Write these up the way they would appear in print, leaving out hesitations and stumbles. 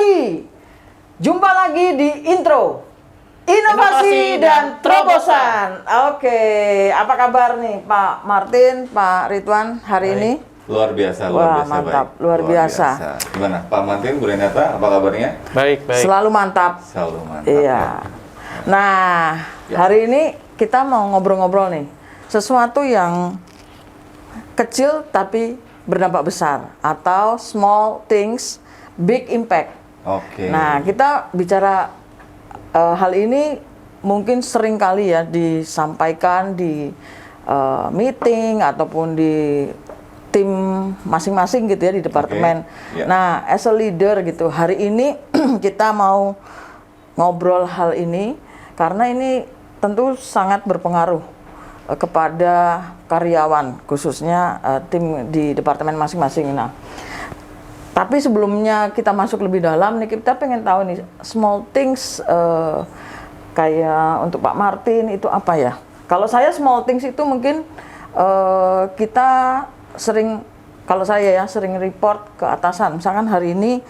Hai, jumpa lagi di intro Inovasi dan Terobosan. Oke, apa kabar nih Pak Martin, Pak Ridwan hari ini? Luar biasa, Wah, mantap, baik. luar biasa. Gimana, Pak Martin, Bu Renata, apa kabarnya? Baik. Selalu mantap. Selalu mantap. Iya. Ya. Nah, hari ini kita mau ngobrol-ngobrol nih, sesuatu yang kecil tapi berdampak besar, atau small things, big impact. Oke. Nah, kita bicara hal ini mungkin sering kali ya disampaikan di meeting ataupun di tim masing-masing gitu ya di departemen. Okay. Yeah. Nah, as a leader gitu, hari ini kita mau ngobrol hal ini karena ini tentu sangat berpengaruh kepada karyawan, khususnya tim di departemen masing-masing. Nah, tapi sebelumnya kita masuk lebih dalam nih, kita pengen tahu nih small things kayak untuk Pak Martin itu apa ya? Kalau saya small things itu mungkin kita sering, kalau saya ya sering report ke atasan. Misalkan hari ini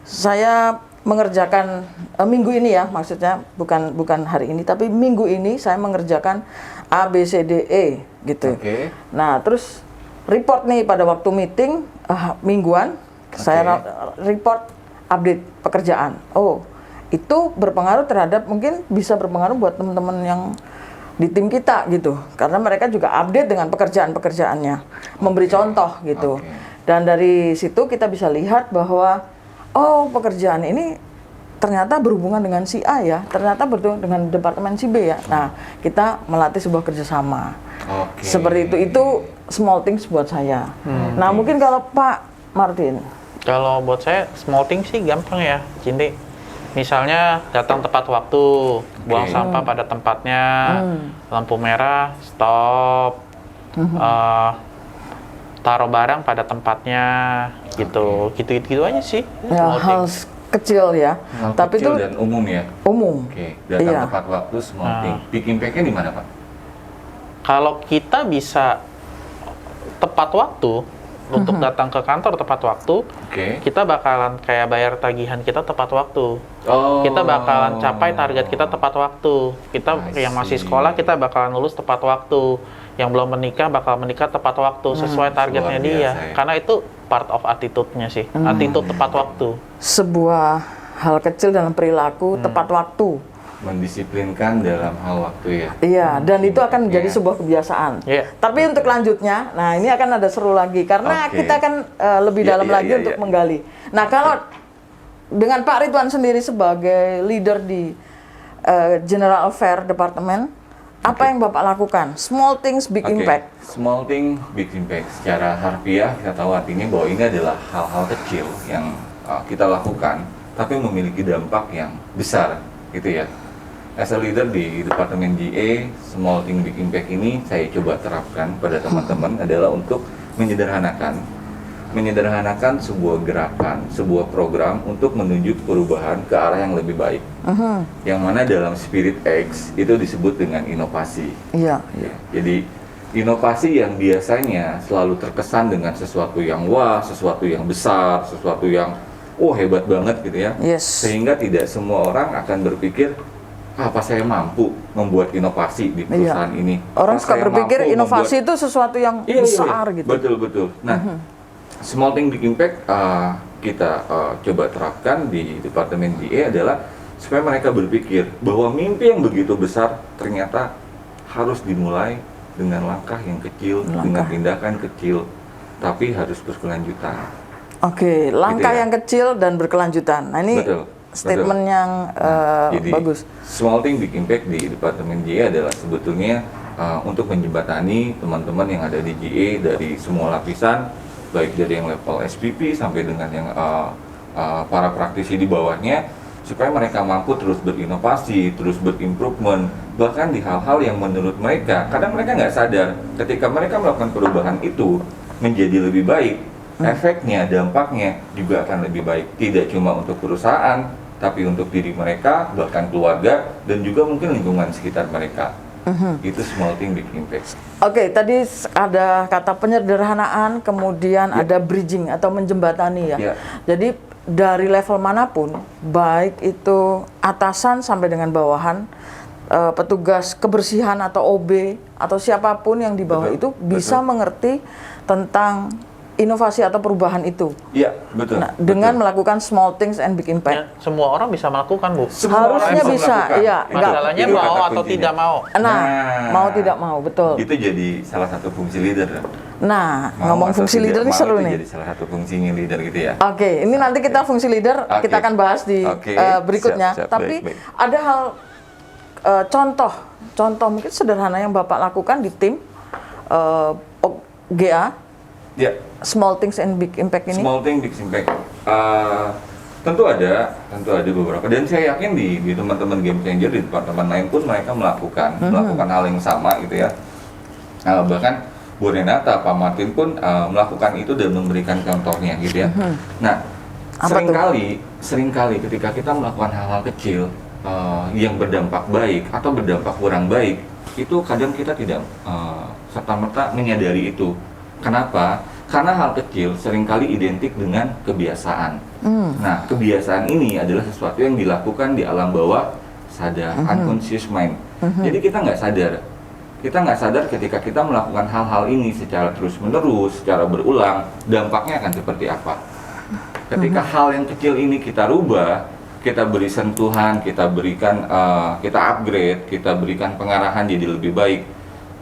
saya mengerjakan minggu ini ya, maksudnya bukan hari ini, tapi minggu ini saya mengerjakan A, B, C, D, E gitu. Okay. Nah, terus report nih pada waktu meeting mingguan. Saya report update pekerjaan. Oh, itu berpengaruh terhadap, mungkin bisa berpengaruh buat teman-teman yang di tim kita gitu. Karena mereka juga update dengan pekerjaan-pekerjaannya, memberi contoh gitu. Dan dari situ kita bisa lihat bahwa oh, pekerjaan ini ternyata berhubungan dengan si A ya, ternyata berhubungan dengan departemen si B ya. Nah, kita melatih sebuah kerjasama. Seperti itu small things buat saya. Nah, mungkin kalau Pak Martin. Kalau buat saya small thing sih gampang ya, Cindy. Misalnya datang tepat waktu, buang sampah pada tempatnya, lampu merah, stop, taruh barang pada tempatnya, gitu aja sih. Ya, hal kecil ya, Hal tapi kecil itu dan umum ya. umum. Datang Iya. tepat waktu, small thing. Big impact-nya di mana, Pak? Kalau kita bisa tepat waktu, untuk datang ke kantor tepat waktu, kita bakalan kayak bayar tagihan kita tepat waktu. Kita bakalan capai target kita tepat waktu. Kita yang masih sekolah, kita bakalan lulus tepat waktu. Yang belum menikah bakal menikah tepat waktu sesuai targetnya dia. Ya. Karena itu part of attitude-nya sih. Attitude tepat waktu. Sebuah hal kecil dalam perilaku tepat waktu. Mendisiplinkan dalam hal waktu ya. Iya, dan itu akan menjadi sebuah kebiasaan. Yeah. Tapi untuk lanjutnya, nah ini akan ada seru lagi karena kita akan lebih dalam lagi untuk menggali. Nah, kalau dengan Pak Ridwan sendiri sebagai leader di General Affair Departemen, apa yang Bapak lakukan? Small things, big impact. Small thing, big impact. Secara harfiah kita tahu artinya bahwa ini adalah hal-hal kecil yang kita lakukan, tapi memiliki dampak yang besar, gitu ya. As a leader di Departemen GA, small thing big impact ini saya coba terapkan pada teman-teman adalah untuk menyederhanakan sebuah gerakan, sebuah program untuk menuju perubahan ke arah yang lebih baik. Yang mana dalam spirit X itu disebut dengan inovasi. Iya. Jadi inovasi yang biasanya selalu terkesan dengan sesuatu yang wah, sesuatu yang besar, sesuatu yang hebat banget gitu ya. Yes. Sehingga tidak semua orang akan berpikir apa saya mampu membuat inovasi di perusahaan ini. Orang Apa suka saya berpikir mampu inovasi itu sesuatu yang besar gitu. Betul. Nah, small thing big impact kita coba terapkan di Departemen GA adalah supaya mereka berpikir bahwa mimpi yang begitu besar ternyata harus dimulai dengan langkah yang kecil, dengan tindakan kecil, tapi harus berkelanjutan. Oke, langkah gitu ya. yang kecil dan berkelanjutan. Nah, ini statement yang jadi, bagus. Small thing big impact di Departemen GA adalah sebetulnya untuk menjembatani teman-teman yang ada di GA dari semua lapisan, baik dari yang level SPP sampai dengan yang para praktisi di bawahnya, supaya mereka mampu terus berinovasi, terus berimprovement, bahkan di hal-hal yang menurut mereka, kadang mereka nggak sadar, ketika mereka melakukan perubahan itu menjadi lebih baik, efeknya, dampaknya juga akan lebih baik. Tidak cuma untuk perusahaan, tapi untuk diri mereka, bahkan keluarga, dan juga mungkin lingkungan sekitar mereka. Itu small thing big impact. Oke, tadi ada kata penyederhanaan, kemudian ada bridging atau menjembatani ya. Jadi dari level manapun, baik itu atasan sampai dengan bawahan, petugas kebersihan atau OB atau siapapun yang di bawah Betul, itu bisa mengerti tentang inovasi atau perubahan itu. Iya, betul. Nah, dengan melakukan small things and big Ya, impact. semua orang bisa melakukan, Bu. Semua Harusnya orang bisa, melakukan. iya. Masalahnya Itu mau kata atau kuncinya. tidak mau. Nah, mau tidak mau, betul. Itu jadi salah satu fungsi leader. Nah, Mau ngomong atau fungsi tidak leader ini mau seru itu nih. jadi salah satu fungsinya leader gitu ya. Oke, ini nanti kita fungsi leader Oke. kita akan bahas di Oke, berikutnya. siap, Tapi baik. ada hal contoh mungkin sederhana yang Bapak lakukan di tim GA, Ya, small things and big impact ini. small thing big impact. Tentu ada beberapa, dan saya yakin di teman-teman game changer di departemen lain pun mereka melakukan hal yang sama gitu ya. Bahkan Bu Renata, Pak Martin pun melakukan itu dan memberikan contohnya gitu ya. Nah, seringkali ketika kita melakukan hal-hal kecil yang berdampak baik atau berdampak kurang baik, itu kadang kita tidak serta-merta menyadari itu. Kenapa? Karena hal kecil seringkali identik dengan kebiasaan. Nah, kebiasaan ini adalah sesuatu yang dilakukan di alam bawah sadar, unconscious mind. Jadi kita nggak sadar. Kita nggak sadar ketika kita melakukan hal-hal ini secara terus-menerus, secara berulang, dampaknya akan seperti apa. Ketika hal yang kecil ini kita rubah, kita beri sentuhan, kita berikan, kita upgrade, kita berikan pengarahan jadi lebih baik,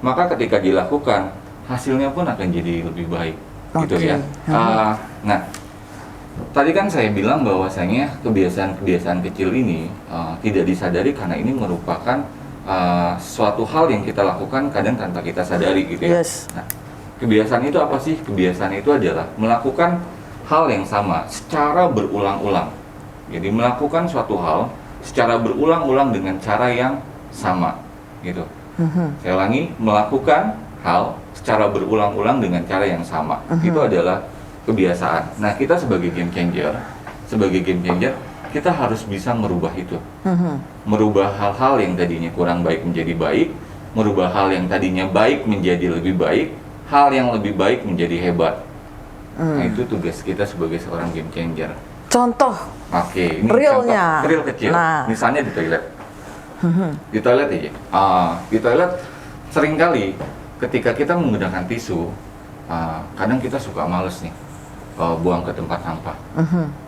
maka ketika dilakukan, hasilnya pun akan jadi lebih baik, gitu ya. Nah, tadi kan saya bilang bahwasanya kebiasaan-kebiasaan kecil ini tidak disadari karena ini merupakan suatu hal yang kita lakukan kadang tanpa kita sadari, gitu ya. Yes. Nah, kebiasaan itu apa sih? Kebiasaan itu adalah melakukan hal yang sama secara berulang-ulang. Jadi melakukan suatu hal secara berulang-ulang dengan cara yang sama, gitu. Saya ulangi, melakukan hal secara berulang-ulang dengan cara yang sama. Itu adalah kebiasaan. Nah, kita sebagai game changer, kita harus bisa merubah itu. Merubah hal-hal yang tadinya kurang baik menjadi baik, merubah hal yang tadinya baik menjadi lebih baik, hal yang lebih baik menjadi hebat. Nah, itu tugas kita sebagai seorang game changer. Contoh. Oke, ini Realnya. contoh real kecil. Nah. Misalnya di toilet. Di toilet aja. Di toilet seringkali ketika kita menggunakan tisu, kadang kita suka males nih buang ke tempat sampah.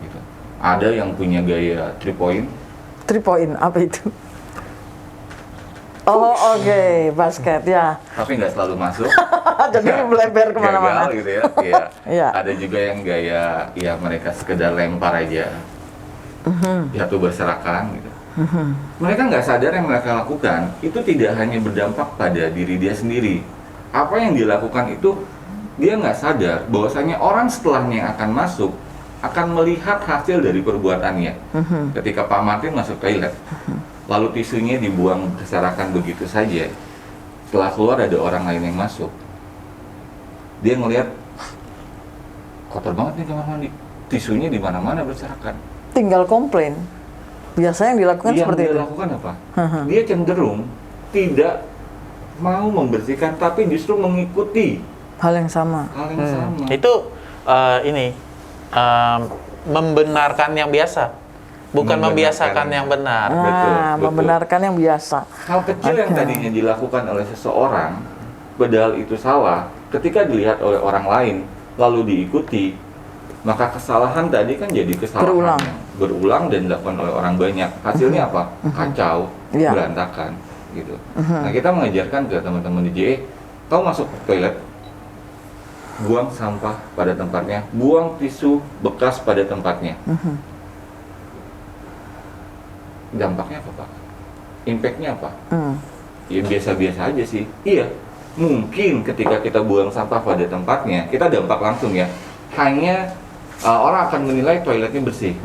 Gitu. Ada yang punya gaya 3 point. 3 point, apa itu? Oh, oke, basket ya. Tapi nggak selalu masuk. Jadi melebar kemana-mana. Gagal gitu ya. Iya. Iya. Ada juga yang gaya, ya mereka sekedar lempar aja. Jatuh berserakan gitu. Mereka nggak sadar yang mereka lakukan itu tidak hanya berdampak pada diri dia sendiri. Apa yang dia lakukan itu dia nggak sadar bahwasanya orang setelahnya yang akan masuk akan melihat hasil dari perbuatannya. Ketika Pak Martin masuk toilet, lalu tisunya dibuang berserakan begitu saja. Setelah keluar ada orang lain yang masuk. Dia ngelihat kotor banget nih kamar mandi. Tisunya di mana-mana berserakan. Tinggal komplain. Biasanya yang dilakukan seperti Yang itu. dia lakukan apa? Dia cenderung tidak mau membersihkan, tapi justru mengikuti Hal yang sama. hal yang sama. Itu membenarkan yang biasa, bukan membiasakan yang benar. Nah, Betul. membenarkan yang biasa. Hal kecil yang Oke. tadinya dilakukan oleh seseorang, padahal itu salah, ketika dilihat oleh orang lain, lalu diikuti, maka kesalahan tadi kan jadi kesalahan yang berulang dan dilakukan oleh orang banyak. Hasilnya apa? Kacau, Iya. berantakan, gitu. Nah, kita mengajarkan ke teman-teman di JE, kau masuk toilet, buang sampah pada tempatnya, buang tisu bekas pada tempatnya. Dampaknya apa, Pak? Impactnya apa? Ya biasa-biasa aja sih. Iya, mungkin ketika kita buang sampah pada tempatnya, kita dampak langsung ya. Hanya orang akan menilai toiletnya bersih.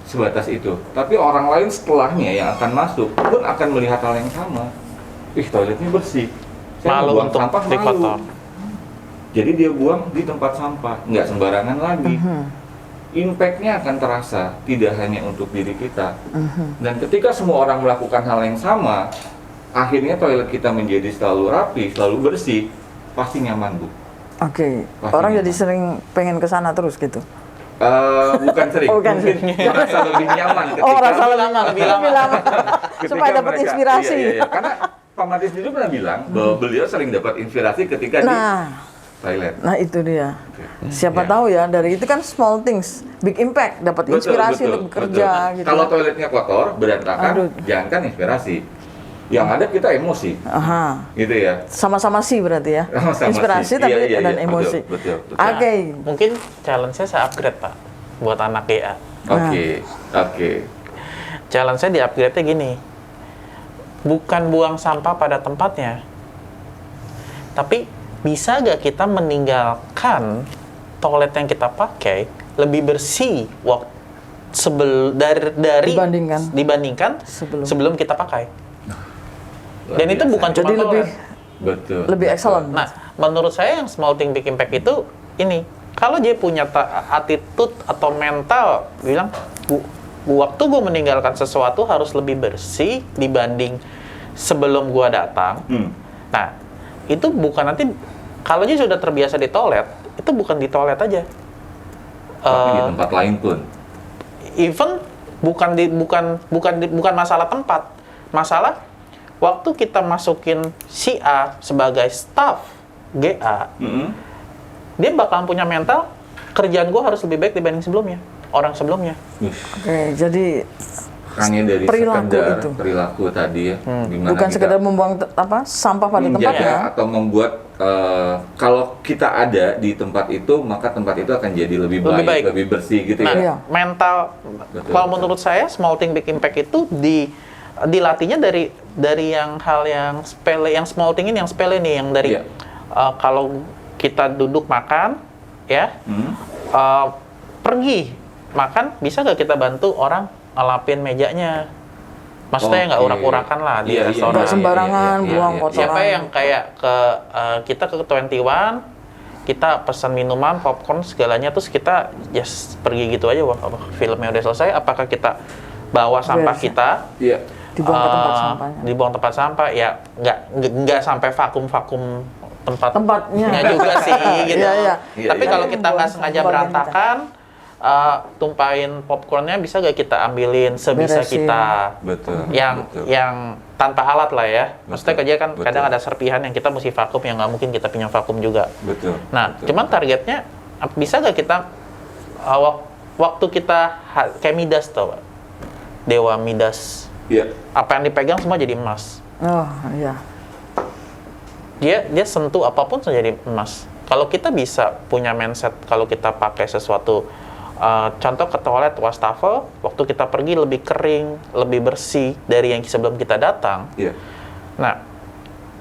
Sebatas itu. Tapi orang lain setelahnya yang akan masuk pun akan melihat hal yang sama. Ih, toiletnya bersih. Saya Malu buang untuk sampah dikotor. Jadi dia buang di tempat sampah, nggak sembarangan lagi. Impact-nya akan terasa, tidak hanya untuk diri kita. Dan ketika semua orang melakukan hal yang sama, akhirnya toilet kita menjadi selalu rapi, selalu bersih, pasti nyaman, Bu. Oke. Pasti Orang jadi nyaman. sering pengen ke sana terus gitu. Bukan sering. Bukan Mungkin merasa lebih nyaman ketika rasa lebih lama. ketika Supaya dapat mereka- inspirasi. Iya. Karena Pak Martis dulu pernah bilang bahwa beliau sering dapat inspirasi ketika di toilet. Nah itu dia. Siapa Ya. tahu ya, dari itu kan small things, big impact, dapat inspirasi untuk bekerja gitu. Kalau toiletnya kotor, berantakan, Aduh. jangankan inspirasi. Yang ada kita emosi. Aha. Gitu ya. Sama-sama sih berarti ya. Sama-sama Inspirasi sih. tapi Iya, dan betul, emosi. betul. Oke. Mungkin challenge-nya saya upgrade, Pak, buat anak GA. Oke. Challenge saya di upgrade-nya gini. Bukan buang sampah pada tempatnya. Tapi bisa nggak kita meninggalkan toilet yang kita pakai lebih bersih dari dibandingkan sebelum kita pakai. Dan itu bukan cuma Jadi lebih excellent. Nah, menurut saya yang small thing big impact itu ini. Kalau dia punya attitude atau mental bilang waktu gue meninggalkan sesuatu harus lebih bersih dibanding sebelum gue datang. Nah, itu bukan nanti kalau dia sudah terbiasa di toilet, itu bukan di toilet aja. Tapi di tempat lain pun. Even bukan masalah tempat. Masalah waktu kita masukin si A sebagai staff GA, dia bakalan punya mental kerjaan gue harus lebih baik dibanding sebelumnya, orang sebelumnya. Oke, jadi Hanya dari perilaku sekedar itu. perilaku tadi ya, gimana bukan kita sekedar membuang sampah pada menjaga tempatnya. atau membuat kalau kita ada di tempat itu, maka tempat itu akan jadi lebih baik, lebih bersih gitu Nah, ya. mental, Betul, kalau menurut saya small thing big impact itu dilatihnya dari yang hal yang sepele, yang small thing ini yang sepele nih, yang dari kalau kita duduk makan ya, pergi makan, bisa nggak kita bantu orang ngelapin mejanya? Maksudnya nggak urak-urakan lah di restoran. Nggak sembarangan buang kotoran. Siapa yang kayak kita ke 21, kita pesan minuman, popcorn segalanya, terus kita pergi gitu aja, filmnya udah selesai, apakah kita bawa sampah kita? Iya. Dibuang ke tempat sampahnya. Dibuang tempat sampah, ya nggak sampai vakum tempatnya juga sih gitu. Tapi kalau kita nggak sengaja berantakan, tumpahin popcornnya, bisa nggak kita ambilin sebisa kita? Betul. Yang tanpa alat lah ya. Maksudnya kerja kan kadang ada serpihan yang kita mesti vakum, yang nggak mungkin kita punya vakum juga. Betul. Nah, cuman targetnya bisa nggak kita waktu kita kayak Midas tuh, Pak? Dewa Midas. Iya. Apa yang dipegang semua jadi emas. Oh iya. Dia sentuh apapun jadi emas. Kalau kita bisa punya mindset, kalau kita pakai sesuatu, contoh ke toilet wastafel, waktu kita pergi lebih kering, lebih bersih dari yang sebelum kita datang. Iya. Nah,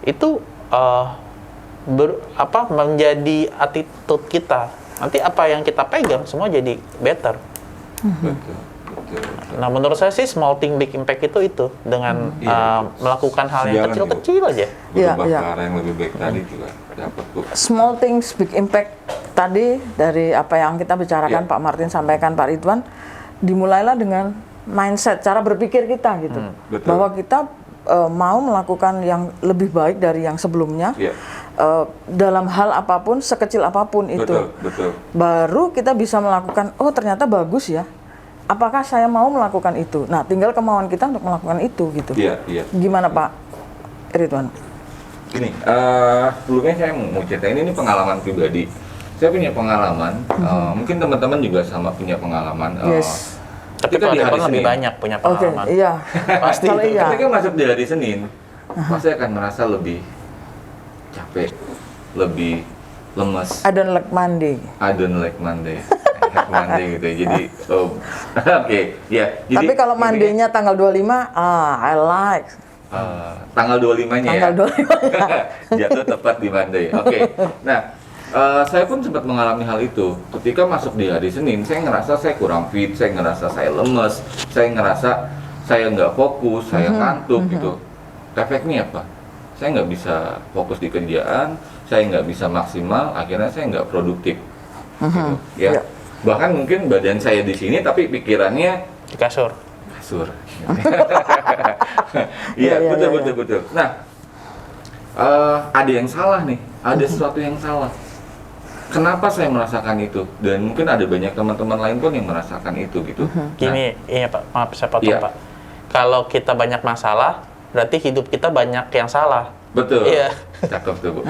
itu menjadi attitude kita. Nanti apa yang kita pegang semua jadi better. Betul. Nah, menurut saya sih small thing big impact itu dengan melakukan hal yang kecil-kecil aja. Berubah ke arah yang lebih baik tadi juga dapat. Small things big impact tadi dari apa yang kita bicarakan, Pak Martin sampaikan, Pak Ridwan, dimulailah dengan mindset, cara berpikir kita gitu, bahwa kita mau melakukan yang lebih baik dari yang sebelumnya. Dalam hal apapun, sekecil apapun itu. Betul. Baru kita bisa melakukan, oh ternyata bagus ya. Apakah saya mau melakukan itu? Nah, tinggal kemauan kita untuk melakukan itu gitu. Iya. Gimana Pak Ridwan? Ini sebelumnya saya mau cerita ini pengalaman pribadi. Saya punya pengalaman, mungkin teman-teman juga sama punya pengalaman. Tapi kalau Ridwan lebih banyak punya pengalaman. Oke, iya. Pasti. Ketika masuk di hari Senin, pasti akan merasa lebih capek, lebih lemes. I don't like Monday. Monday gitu. Jadi oke, ya. Tapi kalau Monday-nya tanggal 25, I like. Tanggal 25-nya ya. Tanggal 25-nya. Jatuh tepat di Monday. Oke. Nah, saya pun sempat mengalami hal itu. Ketika masuk di hari Senin, saya ngerasa saya kurang fit, saya ngerasa saya lemes, saya ngerasa saya nggak fokus, saya ngantuk gitu. Efeknya apa? Saya nggak bisa fokus di kerjaan, saya nggak bisa maksimal, akhirnya saya nggak produktif. Gitu, ya. Bahkan mungkin badan saya di sini, tapi pikirannya di kasur. Iya, betul. Nah, ada yang salah nih, ada sesuatu yang salah. Kenapa saya merasakan itu? Dan mungkin ada banyak teman-teman lain pun yang merasakan itu gitu. Gini, iya Pak, maaf saya potong Iya. Pak. Kalau kita banyak masalah, berarti hidup kita banyak yang salah. Betul. Iya. Cakep tuh, Bu.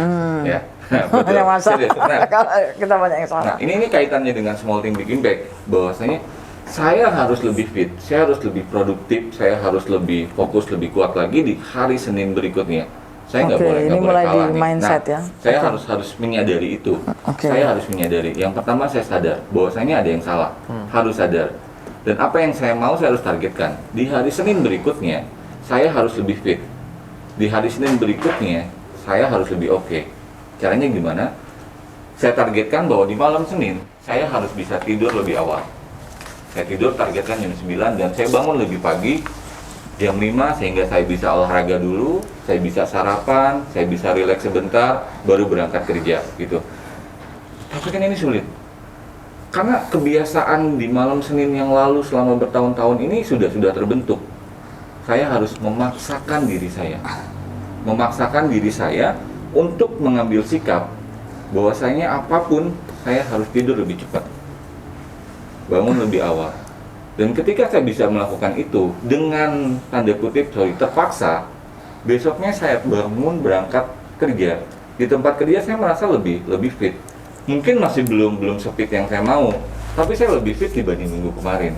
Ya. Betul. Banyak masalah. Serius. Nah, Kalau kita banyak yang salah. Nah, ini kaitannya dengan small thing big impact. Bahwasanya saya harus lebih fit, saya harus lebih produktif, saya harus lebih fokus, lebih kuat lagi di hari Senin berikutnya. Saya nggak Oke, boleh ini nggak boleh mulai di kalah nih. mindset Nah, ya. saya Oke. harus menyadari itu. Oke. Saya harus menyadari. Yang pertama saya sadar bahwasanya ada yang salah, harus sadar. Dan apa yang saya mau saya harus targetkan. Di hari Senin berikutnya saya harus lebih fit. Di hari Senin berikutnya saya harus lebih oke. Caranya gimana? Saya targetkan bahwa di malam Senin saya harus bisa tidur lebih awal. Saya tidur targetkan jam 9 dan saya bangun lebih pagi jam 5 sehingga saya bisa olahraga dulu, saya bisa sarapan, saya bisa rileks sebentar, baru berangkat kerja gitu. Tapi kan ini sulit. Karena kebiasaan di malam Senin yang lalu selama bertahun-tahun ini sudah terbentuk. Saya harus memaksakan diri saya. Memaksakan diri saya untuk mengambil sikap bahwasanya apapun saya harus tidur lebih cepat. Bangun lebih awal. Dan ketika saya bisa melakukan itu dengan tanda kutip terpaksa, besoknya saya bangun berangkat kerja. Di tempat kerja saya merasa lebih fit. Mungkin masih belum se-fit yang saya mau, tapi saya lebih fit dibanding minggu kemarin.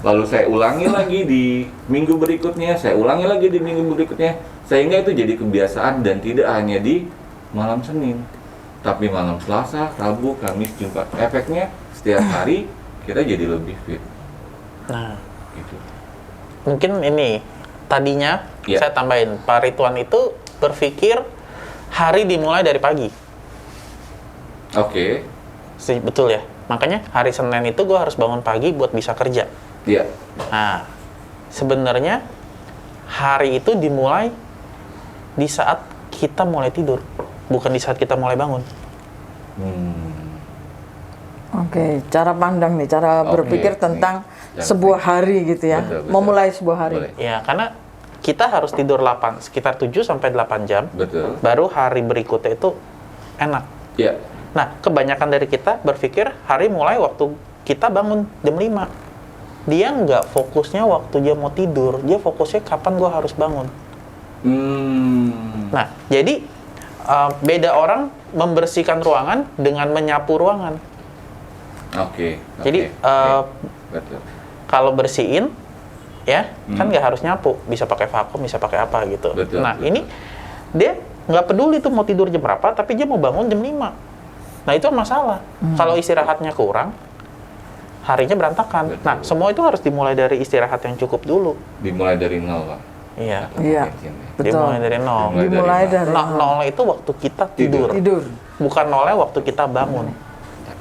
Lalu saya ulangi lagi di minggu berikutnya, saya ulangi lagi di minggu berikutnya, sehingga itu jadi kebiasaan dan tidak hanya di malam Senin, tapi malam Selasa, Rabu, Kamis, Jumat. Efeknya setiap hari kita jadi lebih fit. Nah, Gitu. mungkin ini tadinya Iya. saya tambahin, Pak Ridwan itu berpikir hari dimulai dari pagi. Oke. Betul ya? Makanya hari Senin itu gue harus bangun pagi buat bisa kerja. Iya. Nah, sebenarnya hari itu dimulai di saat kita mulai tidur, bukan di saat kita mulai bangun. Oke, cara pandang nih, cara Oke, berpikir nih. tentang Cara sebuah berpikir. hari gitu ya. Betul. Memulai sebuah hari. Boleh. Ya, karena kita harus tidur sekitar 7 sampai 8 jam. Betul. Baru hari berikutnya itu enak. Iya. Nah, kebanyakan dari kita berpikir hari mulai waktu kita bangun jam 5. Dia nggak fokusnya waktu dia mau tidur, dia fokusnya kapan gua harus bangun. Nah, jadi beda orang membersihkan ruangan dengan menyapu ruangan. Oke. Jadi, Betul. Kalau bersihin, ya kan nggak harus nyapu, bisa pakai vakum, bisa pakai apa gitu. Betul, Nah, betul. ini dia nggak peduli tuh mau tidur jam berapa, tapi dia mau bangun jam 5. Nah, itu masalah. Kalau istirahatnya kurang, harinya berantakan. Betul. Nah, semua itu harus dimulai dari istirahat yang cukup dulu. Dimulai dari nol, Pak. Iya. Iya. Betul. Dimulai dari nol. Dimulai dari Nol itu waktu kita tidur. tidur. Bukan nolnya waktu kita bangun.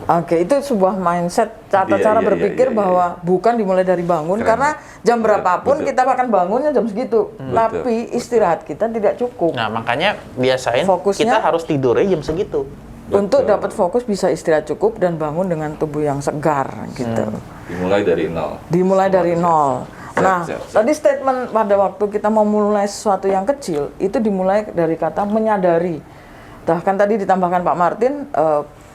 Oke, itu sebuah mindset, cara Iya, berpikir iya. bahwa bukan dimulai dari bangun, Keren. karena jam berapapun Betul. kita akan bangunnya jam segitu. Tapi istirahat kita tidak cukup. Nah, makanya biasain Fokusnya- kita harus tidurnya jam segitu. Untuk Betul. dapat fokus bisa istirahat cukup dan bangun dengan tubuh yang segar gitu. Dimulai dari nol. Dimulai dari nol. Siap, Nah, siap, siap. tadi statement pada waktu kita mau mulai sesuatu yang kecil itu dimulai dari kata menyadari. Bahkan tadi ditambahkan Pak Martin,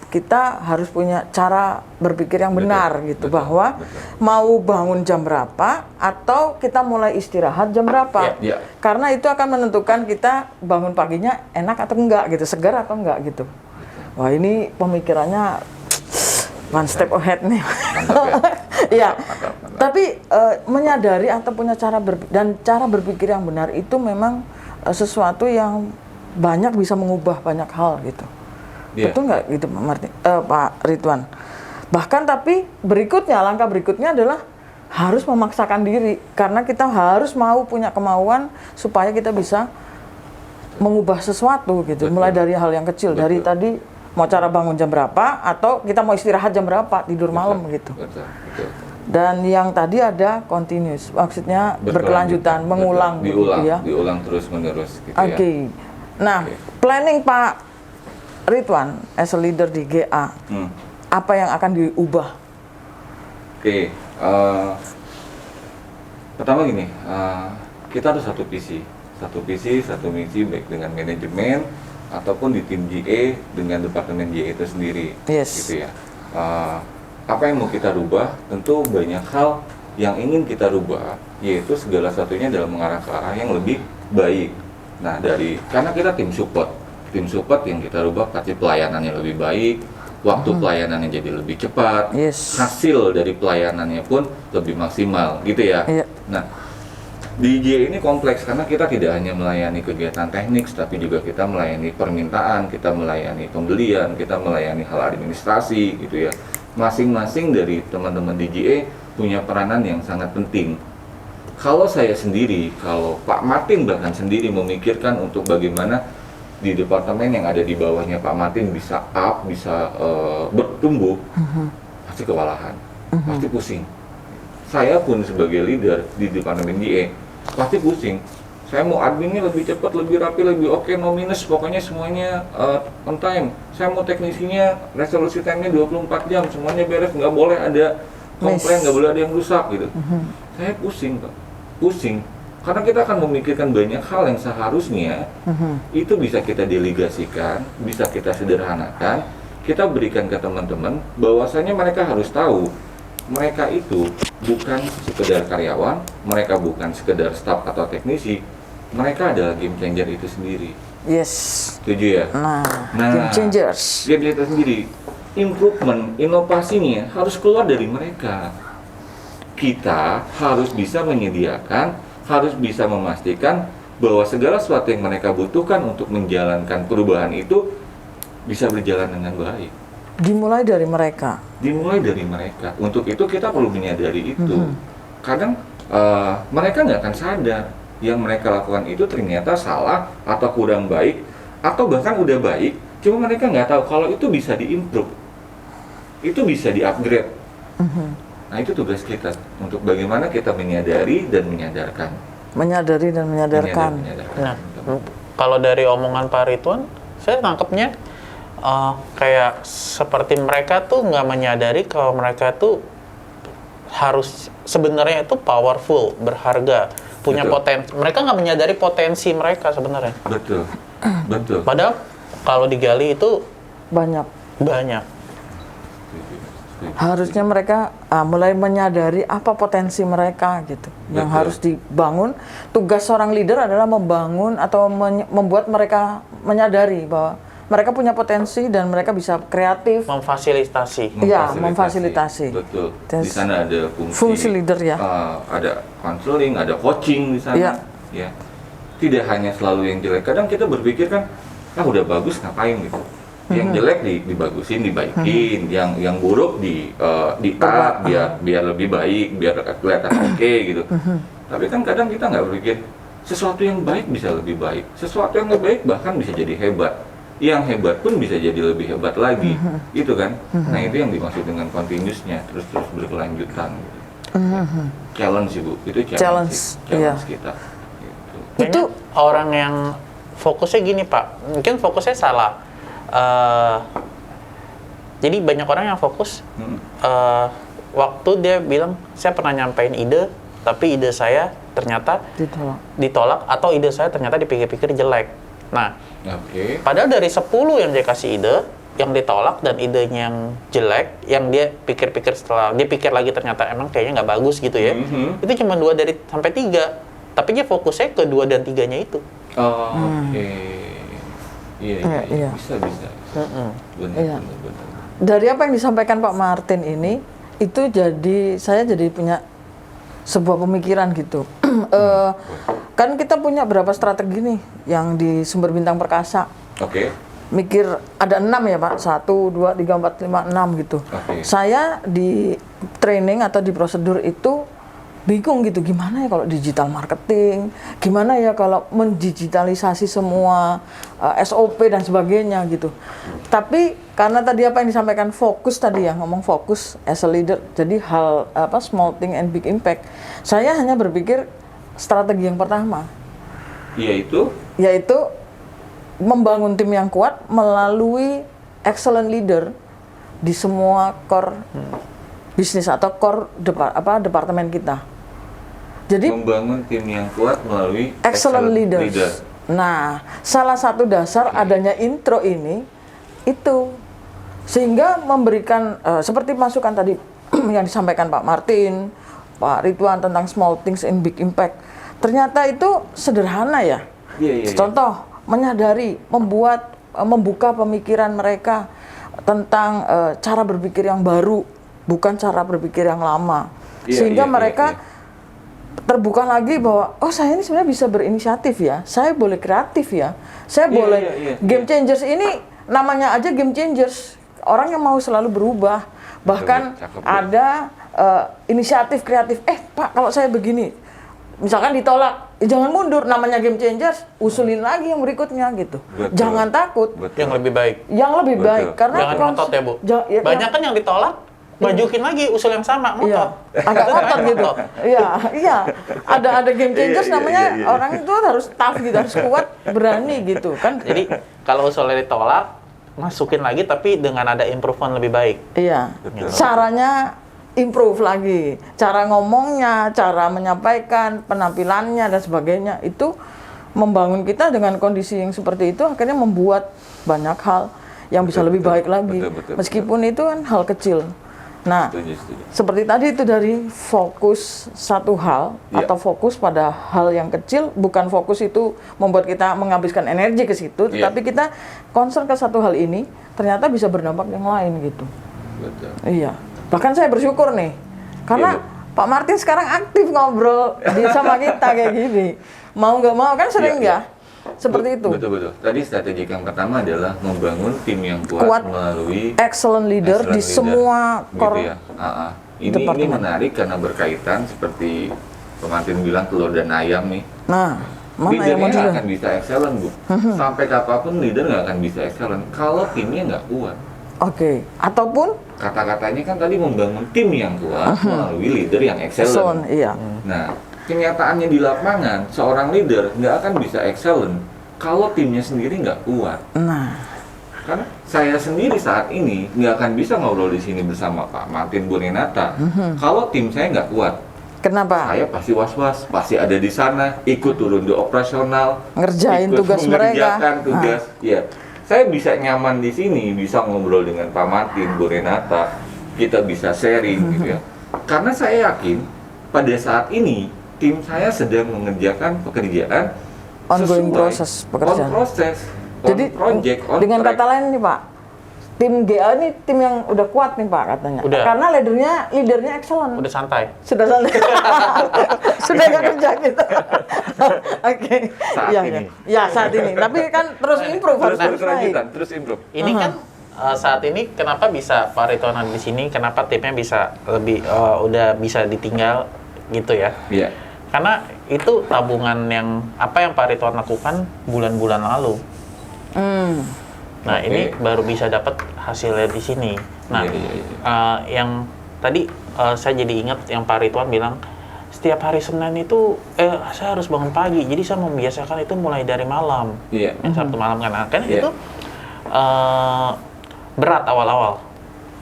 kita harus punya cara berpikir yang benar gitu, betul, bahwa betul. mau bangun jam berapa atau kita mulai istirahat jam berapa. Iya, iya. Karena itu akan menentukan kita bangun paginya enak atau enggak gitu, segar atau enggak gitu. Wah, ini pemikirannya one step ahead nih. Mantap ya. Iya. Mantap, mantap. Tapi menyadari atau punya cara berpikir yang benar itu memang sesuatu yang banyak bisa mengubah banyak hal gitu. Iya. Betul nggak gitu Pak Ridwan? Bahkan tapi langkah berikutnya adalah harus memaksakan diri karena kita harus punya kemauan supaya kita bisa mengubah sesuatu gitu. Betul. Mulai dari hal yang kecil, dari Betul. tadi mau cara bangun jam berapa atau kita mau istirahat jam berapa, tidur malam gitu. Betul. Dan yang tadi ada continuous, maksudnya berkelanjutan, mengulang Betul. Diulang, gitu ya. diulang terus menerus gitu Oke. ya. Nah, Oke. planning Pak Ridwan as a leader di GA, apa yang akan diubah? Oke, pertama gini, kita harus satu visi, satu misi baik dengan manajemen ataupun di tim GA dengan departemen GA itu sendiri, Yes. gitu ya. Apa yang mau kita rubah? Tentu banyak hal yang ingin kita rubah, yaitu segala satunya dalam mengarah ke arah yang lebih baik. Nah, karena kita tim support yang kita rubah pasti pelayanannya lebih baik, waktu pelayanannya jadi lebih cepat, Yes. hasil dari pelayanannya pun lebih maksimal, gitu ya. Iya. Nah, di IJ ini kompleks karena kita tidak hanya melayani kegiatan teknik, tapi juga kita melayani permintaan, kita melayani pembelian, kita melayani hal administrasi, gitu ya. Masing-masing dari teman-teman di IJ punya peranan yang sangat penting. Kalau saya sendiri, kalau Pak Martin bahkan sendiri memikirkan untuk bagaimana di departemen yang ada di bawahnya Pak Martin bisa bisa bertumbuh, pasti kewalahan, pasti pusing. Saya pun sebagai leader di departemen GA pasti pusing. Saya mau adminnya lebih cepat, lebih rapi, lebih oke, no minus, pokoknya semuanya on time. Saya mau teknisinya resolusi time-nya 24 jam, semuanya beres, nggak boleh ada komplain, nggak boleh ada yang rusak gitu. Saya pusing, Pak. Pusing. Karena kita akan memikirkan banyak hal yang seharusnya itu bisa kita delegasikan, bisa kita sederhanakan, kita berikan ke teman-teman, bahwasanya mereka harus tahu mereka itu bukan sekedar karyawan, mereka bukan sekedar staf atau teknisi, mereka adalah game changer itu sendiri. Yes. Setuju ya? Nah, game changers. Game changer sendiri, improvement, inovasinya harus keluar dari mereka. Kita harus bisa menyediakan, harus bisa memastikan bahwa segala sesuatu yang mereka butuhkan untuk menjalankan perubahan itu bisa berjalan dengan baik. Dimulai dari mereka. Dimulai dari mereka. Untuk itu kita perlu menyadari itu. Kadang mereka nggak akan sadar yang mereka lakukan itu ternyata salah atau kurang baik atau bahkan udah baik, cuma mereka nggak tahu kalau itu bisa diimprove, itu bisa diupgrade. Nah, itu tugas kita untuk bagaimana kita menyadari dan menyadarkan. Menyadari dan menyadarkan. Nah, kalau dari omongan Pak Ridwan, saya tangkapnya kayak seperti mereka tuh nggak menyadari kalau mereka tuh harus sebenarnya itu powerful, berharga, punya potensi. Mereka nggak menyadari potensi mereka sebenarnya. Betul, betul. Padahal kalau digali itu Banyak. banyak. Harusnya mereka mulai menyadari apa potensi mereka gitu. Yang Betul. harus dibangun. Tugas seorang leader adalah membangun atau membuat mereka menyadari bahwa mereka punya potensi dan mereka bisa kreatif. Memfasilitasi. Iya, memfasilitasi. Betul. Di Terus sana ada fungsi leader ya. Ada counseling, ada coaching di sana. Iya. Ya. Tidak hanya selalu yang jelek. Kadang kita berpikir kan, udah bagus ngapain gitu. Yang jelek dibagusin, dibaikin, yang buruk di biar lebih baik, biar kelihatan oke gitu. Tapi kan kadang kita nggak berpikir sesuatu yang baik bisa lebih baik, sesuatu yang lebih baik bahkan bisa jadi hebat. Yang hebat pun bisa jadi lebih hebat lagi, gitu kan? Nah, itu yang dimaksud dengan continuous-nya, terus berkelanjutan. Gitu. Challenge sih, Bu, itu challenge iya. kita. Gitu. Itu orang yang fokusnya gini, Pak, mungkin fokusnya salah. Jadi banyak orang yang fokus waktu dia bilang saya pernah nyampein ide, tapi ide saya ternyata ditolak atau ide saya ternyata dipikir-pikir jelek. Nah, padahal dari 10 yang dia kasih ide, yang ditolak dan idenya yang jelek, yang dia pikir-pikir setelah dia pikir lagi ternyata emang kayaknya nggak bagus gitu ya, itu cuma 2 dari sampai 3, tapi dia fokusnya ke 2 dan 3-nya itu. Iya. Bisa. Benar. Dari apa yang disampaikan Pak Martin ini, itu saya jadi punya sebuah pemikiran gitu. Kan kita punya berapa strategi nih yang di Sumber Bintang Perkasa. Mikir ada 6 ya Pak, 1, 2, 3, 4, 5, 6 gitu. Saya di training atau di prosedur itu bingung gitu, gimana ya kalau digital marketing, gimana ya kalau mendigitalisasi semua SOP dan sebagainya gitu. Tapi karena tadi apa yang disampaikan fokus tadi ya, ngomong fokus as a leader, jadi hal small thing and big impact. Saya hanya berpikir strategi yang pertama, yaitu membangun tim yang kuat melalui excellent leader di semua core bisnis atau core departemen kita. Jadi membangun tim yang kuat melalui excellent leader Nah, salah satu dasar adanya intro ini itu sehingga memberikan seperti masukan tadi yang disampaikan Pak Martin, Pak Ridwan tentang small things in big impact. Ternyata itu sederhana ya. Contoh, menyadari, membuka pemikiran mereka tentang cara berpikir yang baru, bukan cara berpikir yang lama. Sehingga mereka terbuka lagi bahwa oh saya ini sebenarnya bisa berinisiatif ya, saya boleh kreatif ya, saya boleh game changers ini namanya aja game changers, orang yang mau selalu berubah, bahkan ada inisiatif kreatif. Pak kalau saya begini, misalkan ditolak, jangan mundur, namanya game changers, usulin lagi yang berikutnya gitu. Jangan takut. Yang lebih baik. Yang lebih baik karena jangan ngotot ya Bu. Banyak kan yang ditolak. Majukin lagi usul yang sama, ngotot. Agak ngotot gitu. Iya. Ada game changers namanya orang itu harus tough gitu, harus kuat, berani gitu kan. Jadi kalau usulnya ditolak, masukin lagi tapi dengan ada improvement lebih baik. Iya. Caranya improve lagi. Cara ngomongnya, cara menyampaikan, penampilannya dan sebagainya itu membangun kita dengan kondisi yang seperti itu akhirnya membuat banyak hal yang bisa lebih baik lagi. Meskipun itu kan hal kecil. Nah, seperti tadi itu dari fokus satu hal atau fokus pada hal yang kecil, bukan fokus itu membuat kita menghabiskan energi ke situ, tetapi kita concern ke satu hal ini, ternyata bisa berdampak yang lain gitu. Betul. Iya. Bahkan saya bersyukur nih, karena Pak Martin sekarang aktif ngobrol sama kita kayak gini. Mau nggak mau kan sering ya? Seperti itu. Betul. Tadi strategi yang pertama adalah membangun tim yang kuat melalui excellent leader di semua gitu ya. Ini menarik karena berkaitan seperti Pak Martin bilang telur dan ayam nih. Nah, mana yang leadernya nggak akan bisa excellent Bu. Sampai kapanpun leader nggak akan bisa excellent kalau timnya nggak kuat. Oke. Ataupun kata-katanya kan tadi membangun tim yang kuat melalui leader yang excellent. Iya. Nah, kenyataannya di lapangan, seorang leader nggak akan bisa excellent kalau timnya sendiri nggak kuat. Nah, karena saya sendiri saat ini nggak akan bisa ngobrol di sini bersama Pak Martin Burenata kalau tim saya nggak kuat. Kenapa? Saya pasti was-was, pasti ada di sana, ikut turun di operasional, ngerjain ikut tugas mereka. Tugas, ya. Saya bisa nyaman di sini, bisa ngobrol dengan Pak Martin Burenata, kita bisa sharing gitu ya. Karena saya yakin pada saat ini tim saya sedang mengerjakan pekerjaan ongoing proses pekerjaan. Jadi project, dengan kata lain nih Pak, tim GA ini tim yang udah kuat nih Pak katanya. Udah. Karena leadernya excellent. Udah santai. Sudah santai. Sudah nggak kerja gitu. Oke. Iya saat ini. Tapi kan terus improve harus terus improve. Ini kan saat ini kenapa bisa Pak Ridwan di sini? Kenapa timnya bisa lebih udah bisa ditinggal gitu ya? Iya. Karena itu tabungan yang apa yang Pak Ridwan lakukan bulan-bulan lalu. Nah, ini baru bisa dapat hasilnya di sini. Nah, yang tadi saya jadi ingat yang Pak Ridwan bilang setiap hari Senin itu saya harus bangun pagi. Jadi saya membiasakan itu mulai dari malam. Sabtu malam kan. Karena itu berat awal-awal.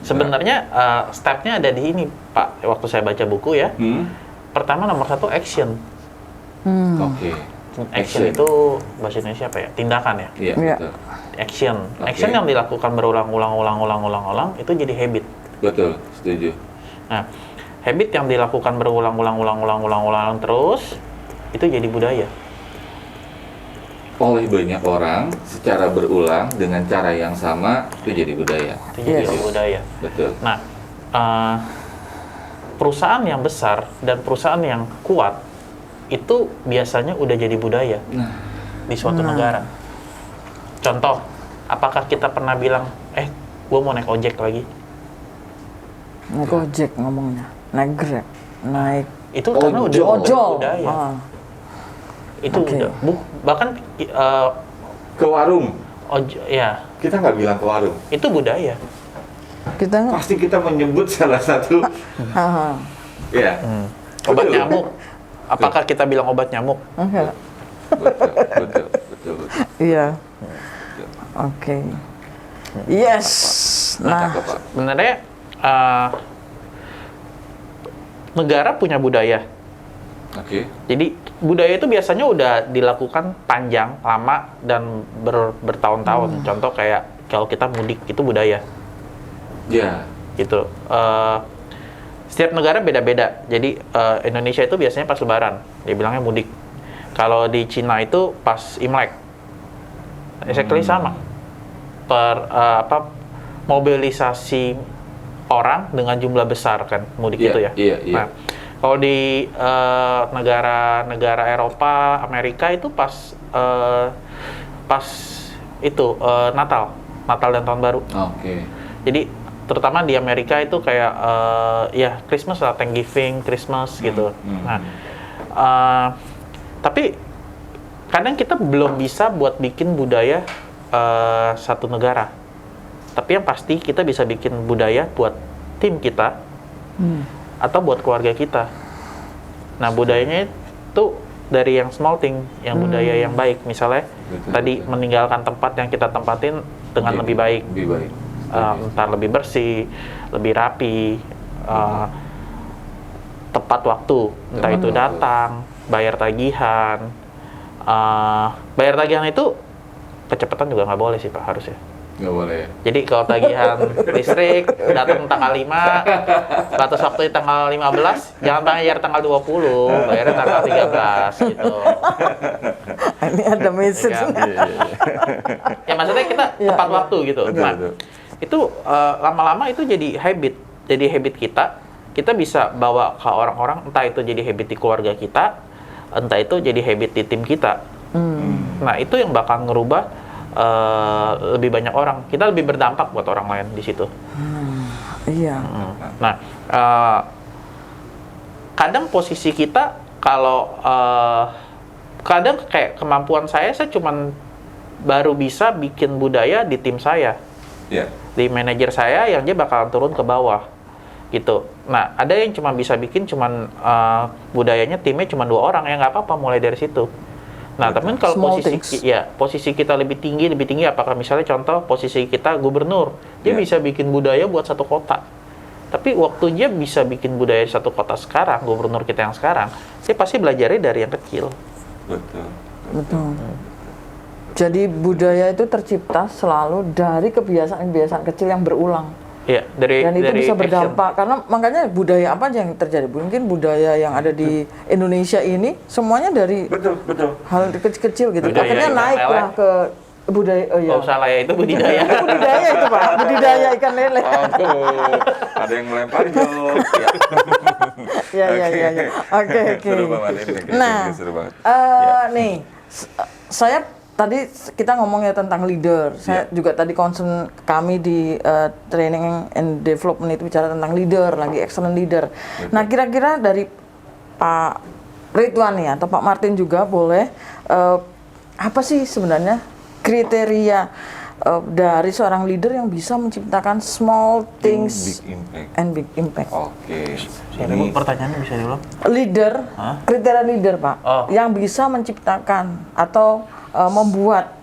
Sebenarnya stepnya ada di ini, Pak. Waktu saya baca buku ya. Pertama nomor 1 action. Action itu bahasa Indonesia apa ya? Tindakan ya? Iya, betul. Action. Action yang dilakukan berulang-ulang itu jadi habit. Betul, setuju. Nah, habit yang dilakukan berulang-ulang terus itu jadi budaya. Oleh banyak orang secara berulang dengan cara yang sama itu jadi budaya. Itu jadi budaya. Betul. Nah, perusahaan yang besar dan perusahaan yang kuat itu biasanya udah jadi budaya di suatu negara. Contoh, apakah kita pernah bilang, gue mau naik ojek lagi? Naik ojek ngomongnya, naik Grab, naik itu karena udah budaya. Itu udah, bahkan ke warung. Ya. Kita nggak bilang ke warung. Itu budaya. Pasti kita menyebut salah satu. Ya. Obat nyamuk. Apakah kita bilang obat nyamuk? Betul. Iya. Oke. Yes. Nah, sebenarnya negara punya budaya. Jadi budaya itu biasanya udah dilakukan panjang, lama, dan bertahun-tahun. Contoh kayak kalau kita mudik itu budaya. Gitu. Setiap negara beda-beda. Jadi Indonesia itu biasanya pas Lebaran, dia bilangnya mudik. Kalau di Cina itu pas Imlek. Exactly sama. Mobilisasi orang dengan jumlah besar kan mudik itu ya. Nah, kalau di negara-negara Eropa, Amerika itu pas itu Natal dan Tahun Baru. Jadi terutama di Amerika itu kayak ya Christmas lah, Thanksgiving, Christmas gitu. Nah, tapi kadang kita belum bisa buat bikin budaya satu negara. Tapi yang pasti kita bisa bikin budaya buat tim kita atau buat keluarga kita. Nah, budayanya itu dari yang small thing, yang budaya yang baik. Misalnya tadi meninggalkan tempat yang kita tempatin dengan lebih baik. Entah lebih bersih, lebih rapi, tepat waktu. Entah itu datang, bayar tagihan. Bayar tagihan itu kecepatan juga nggak boleh sih Pak, harusnya. Nggak boleh. Jadi kalau tagihan listrik datang tanggal 5, batas waktu tanggal 15, jangan bayar tanggal 20, bayarnya tanggal 13 gitu. Ini ada message. Ya maksudnya kita tepat waktu gitu. Nah, itu lama-lama itu jadi habit kita. Kita bisa bawa ke orang-orang, entah itu jadi habit di keluarga kita, entah itu jadi habit di tim kita. Nah, itu yang bakal ngerubah lebih banyak orang. Kita lebih berdampak buat orang lain di situ. Iya. Nah, kadang posisi kita kalau kadang kayak kemampuan saya cuman baru bisa bikin budaya di tim saya. Di manajer saya yang dia bakalan turun ke bawah gitu. Nah, ada yang cuma bisa bikin cuman budayanya timnya cuma 2 orang, ya nggak apa-apa, mulai dari situ. Nah, tapi kalau posisi kita lebih tinggi, apakah misalnya contoh posisi kita gubernur, dia bisa bikin budaya buat satu kota. Tapi waktu dia bisa bikin budaya di satu kota sekarang, gubernur kita yang sekarang, dia pasti belajarnya dari yang kecil. Betul. Jadi budaya itu tercipta selalu dari kebiasaan-kebiasaan kecil yang berulang. Dan itu bisa berdampak action. Karena makanya budaya apa aja yang terjadi, mungkin budaya yang ada di Indonesia ini semuanya dari hal kecil-kecil gitu. Akhirnya naiklah ke budaya. Usah lah ya, itu budidaya. Budidaya itu Pak, budidaya ikan lele. Ada yang melempar jok. Ya. Oke. Nah, nih saya tadi kita ngomongnya tentang leader. Saya juga tadi concern kami di training and development itu bicara tentang leader, lagi excellent leader. Nah, kira-kira dari Pak Ridwan ya atau Pak Martin juga boleh apa sih sebenarnya kriteria dari seorang leader yang bisa menciptakan small things and big impact. Ini pertanyaannya bisa diulang? Leader, kriteria leader Pak, yang bisa menciptakan atau membuat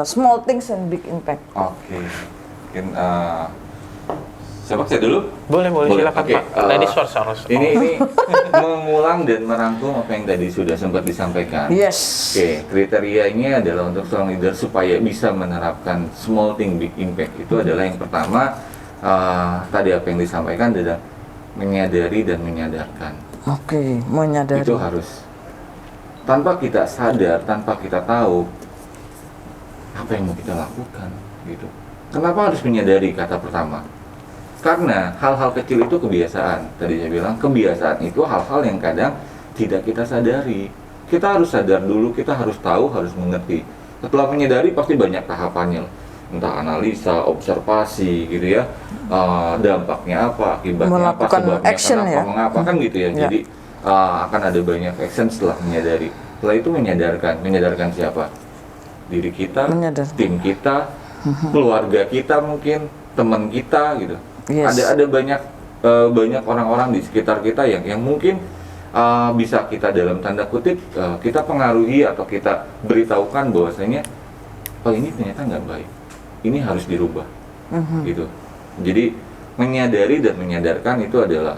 small things and big impact. Mungkin saya dulu? Boleh silakan Pak. Ladies first harus. Ini mengulang dan merangkum apa yang tadi sudah sempat disampaikan. Yes. Kriterianya adalah untuk seorang leader supaya bisa menerapkan small thing big impact. Itu adalah yang pertama, tadi apa yang disampaikan adalah menyadari dan menyadarkan. Menyadari. Itu harus. Tanpa kita sadar, tanpa kita tahu apa yang mau kita lakukan, gitu. Kenapa harus menyadari kata pertama? Karena hal-hal kecil itu kebiasaan. Tadi saya bilang kebiasaan itu hal-hal yang kadang tidak kita sadari. Kita harus sadar dulu, kita harus tahu, harus mengerti. Setelah menyadari pasti banyak tahapannya, entah analisa, observasi, gitu ya. Dampaknya apa, akibatnya apa, sebabnya action, kenapa, mengapa, kan gitu ya. Jadi akan ada banyak action setelah menyadari. Setelah itu menyadarkan siapa? Diri kita, tim kita, keluarga kita mungkin, teman kita gitu. Ada banyak orang-orang di sekitar kita yang mungkin bisa kita dalam tanda kutip kita pengaruhi atau kita beritahukan bahwasanya ini ternyata nggak baik, ini harus dirubah, gitu. Jadi menyadari dan menyadarkan itu adalah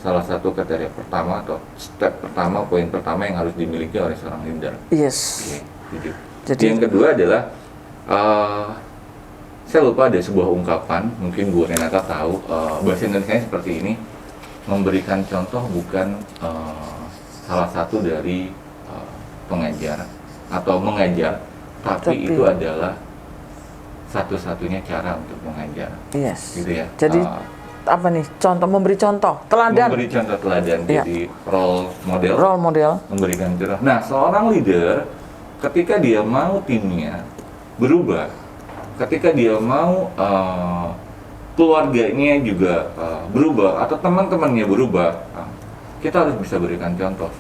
salah satu kriteria pertama atau step pertama, poin pertama yang harus dimiliki oleh seorang leader. Yes. Oke, setuju. Jadi Yang kedua adalah saya lupa ada sebuah ungkapan, mungkin Bu Renata tahu, bahasa Indonesia seperti ini, memberikan contoh bukan salah satu dari pengajar atau mengajar, tapi itu adalah satu-satunya cara untuk mengajar. Yes. Gitu ya. Jadi apa nih? Contoh, memberi contoh, teladan. Memberi contoh teladan, jadi role model. Role model. Memberikan contoh. Nah, seorang leader ketika dia mau timnya berubah, ketika dia mau keluarganya juga berubah atau teman-temannya berubah, kita harus bisa berikan contoh.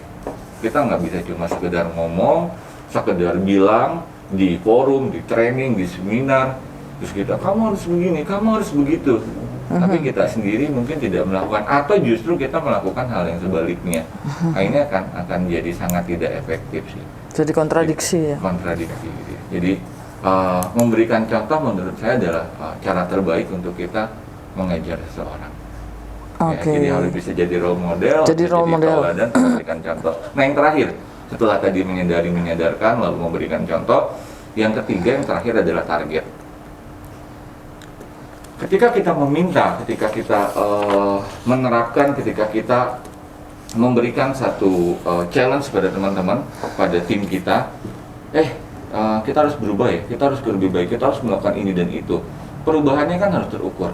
Kita nggak bisa cuma sekedar ngomong, sekedar bilang di forum, di training, di seminar, terus kita kamu harus begini, kamu harus begitu. Tapi kita sendiri mungkin tidak melakukan, atau justru kita melakukan hal yang sebaliknya. Nah, ini akan jadi sangat tidak efektif sih. Jadi kontradiksi ya. Kontradiksi. Gitu. Jadi memberikan contoh menurut saya adalah cara terbaik untuk kita mengajar seseorang. Oke. Ya, jadi harus bisa jadi role model, Jadi role model. dan memberikan contoh. Nah, yang terakhir, setelah tadi menyadarkan lalu memberikan contoh, yang ketiga, yang terakhir adalah target. Ketika kita meminta, ketika kita menerapkan, ketika kita memberikan satu challenge pada teman-teman, pada tim kita, kita harus berubah ya, kita harus lebih baik, kita harus melakukan ini dan itu. Perubahannya kan harus terukur,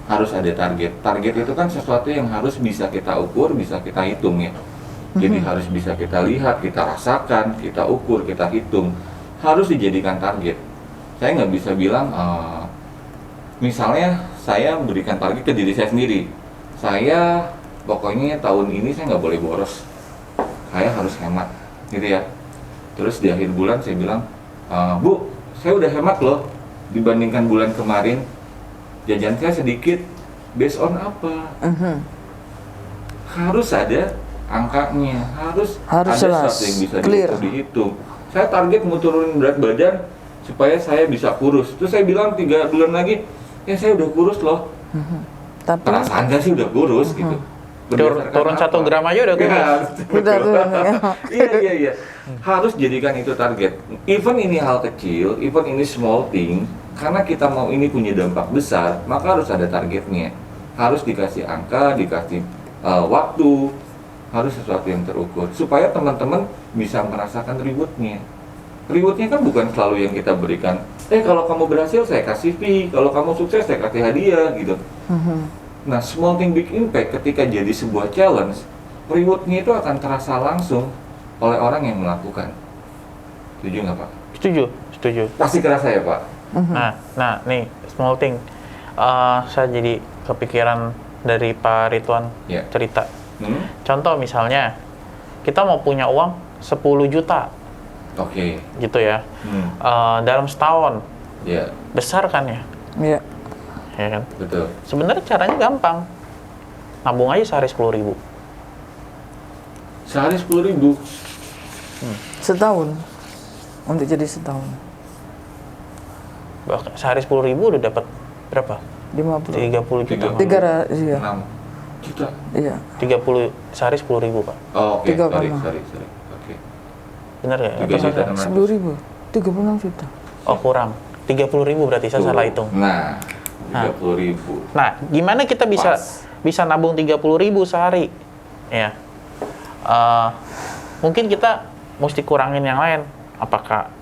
harus ada target. Target itu kan sesuatu yang harus bisa kita ukur, bisa kita hitung ya. Jadi harus bisa kita lihat, kita rasakan, kita ukur, kita hitung. Harus dijadikan target. Saya nggak bisa bilang, misalnya saya memberikan target ke diri saya sendiri. Saya pokoknya tahun ini saya nggak boleh boros. Saya harus hemat, gitu ya. Terus di akhir bulan saya bilang, Bu, saya udah hemat loh dibandingkan bulan kemarin. Jajan saya sedikit, based on apa? Harus ada angkanya, harus ada jelas, sesuatu yang bisa clear. dihitung. Saya target mau turunin berat badan supaya saya bisa kurus. Terus saya bilang 3 bulan lagi, ya saya udah kurus loh. Tapi Perasaan saya sih udah kurus gitu. Turun 1 gram aja udah kurus. Ya, Udah turun, ya. Iya. Harus jadikan itu target. Even ini hal kecil, even ini small thing, karena kita mau ini punya dampak besar, maka harus ada targetnya. Harus dikasih angka, dikasih waktu, harus sesuatu yang terukur supaya teman-teman bisa merasakan rewardnya. Rewardnya kan bukan selalu yang kita berikan. Kalau kamu berhasil saya kasih fee, kalau kamu sukses saya kasih hadiah gitu. Nah, small thing big impact ketika jadi sebuah challenge, rewardnya itu akan terasa langsung oleh orang yang melakukan. Setuju nggak Pak? Setuju. Pasti kerasa ya Pak? Nah, nih small thing. Saya jadi kepikiran dari Pak Ridwan cerita. Contoh misalnya, kita mau punya uang 10 juta. Oke. Gitu ya. Dalam setahun. Iya. Besar kan ya? Iya. Ya kan? Betul. Sebenarnya caranya gampang. Nabung aja sehari 10.000. Sehari 10.000. Setahun. Untuk jadi setahun. Bahkan sehari 10.000 udah dapat berapa? 50. 30 juta. 6 juta. Iya. 30 sehari 10.000 Pak. Oh, oke. 3,6. Sorry. Oke. Benar ya? 10.000. 36 juta. Oh kurang. 30.000 berarti saya salah hitung. Nah, 30.000. Nah, gimana kita bisa nabung 30.000 sehari? Ya. Mungkin kita mesti kurangin yang lain. Apakah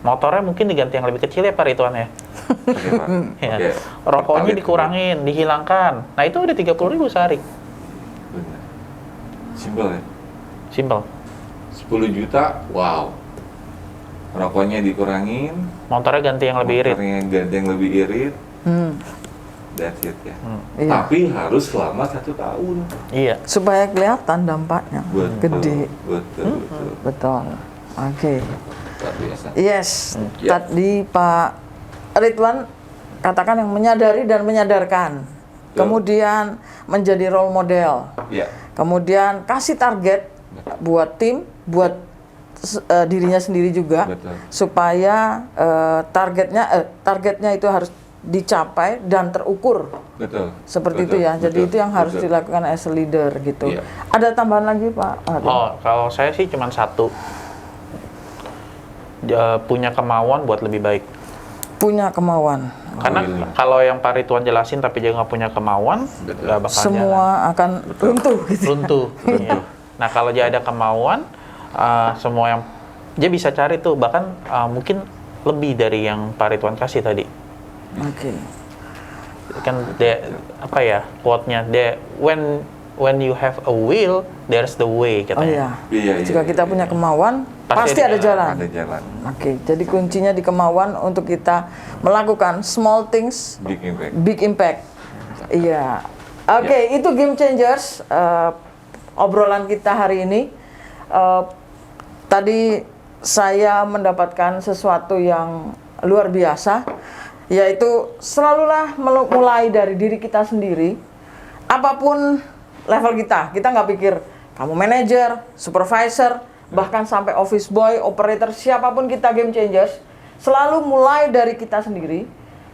motornya mungkin diganti yang lebih kecil ya Pak Ridwan ya? Oke, Pak. Ya. Oke. Rokoknya dikurangin, dihilangkan. Nah, itu udah 30.000 sehari. Benar. Simpel ya. Simpel. 10 juta, wow. Rokoknya dikurangin, Motornya ganti yang lebih irit. motornya ganti yang lebih irit. That's it ya. Iya. Tapi harus selama 1 tahun. Iya. Supaya kelihatan dampaknya. Gede. Betul. Betul. Oke. Luar biasa. Yes. Ya. Tadi Pak Ridwan katakan yang menyadari dan menyadarkan. Kemudian menjadi role model. Ya. Kemudian kasih target buat tim, buat dirinya sendiri juga. Betul. Supaya targetnya itu harus dicapai dan terukur. Betul. Seperti betul, itu ya. Jadi betul, itu yang harus betul. dilakukan as a leader gitu. Iya. Ada tambahan lagi Pak Martin? Oh, kalau saya sih cuma satu. Punya kemauan buat lebih baik. Punya kemauan. Karena iya. kalau yang Pak Ridwan jelasin tapi dia nggak punya kemauan, Betul. nggak bakal jalan. Semua akan runtuh gitu. Runtuh. Iya. Nah kalau dia ada kemauan, semua yang dia bisa cari tuh, bahkan mungkin lebih dari yang Pak Ridwan kasih tadi. Oke. Kan apa ya quote-nya, when you have a will, there's the way Oh katanya. iya. Iya, Jika kita punya kemauan, pasti ada jalan. Ada jalan. Oke, jadi kuncinya di kemauan untuk kita melakukan small things, Big impact. big impact. Iya. Oke, itu Game Changers. Obrolan kita hari ini. Tadi saya mendapatkan sesuatu yang luar biasa, yaitu selalulah mulai dari diri kita sendiri. Apapun level kita nggak pikir kamu manajer, supervisor, bahkan sampai office boy, operator, siapapun kita Game Changers, selalu mulai dari kita sendiri.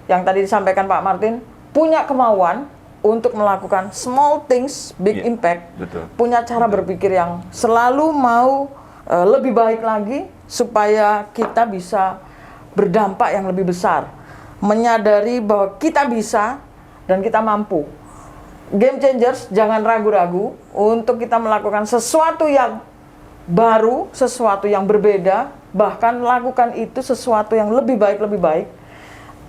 Yang tadi disampaikan Pak Martin, punya kemauan untuk melakukan small things, big Iya, impact, betul. punya cara berpikir yang selalu mau lebih baik lagi supaya kita bisa berdampak yang lebih besar, menyadari bahwa kita bisa dan kita mampu. Game Changers, jangan ragu-ragu untuk kita melakukan sesuatu yang baru, sesuatu yang berbeda, bahkan lakukan itu sesuatu yang lebih baik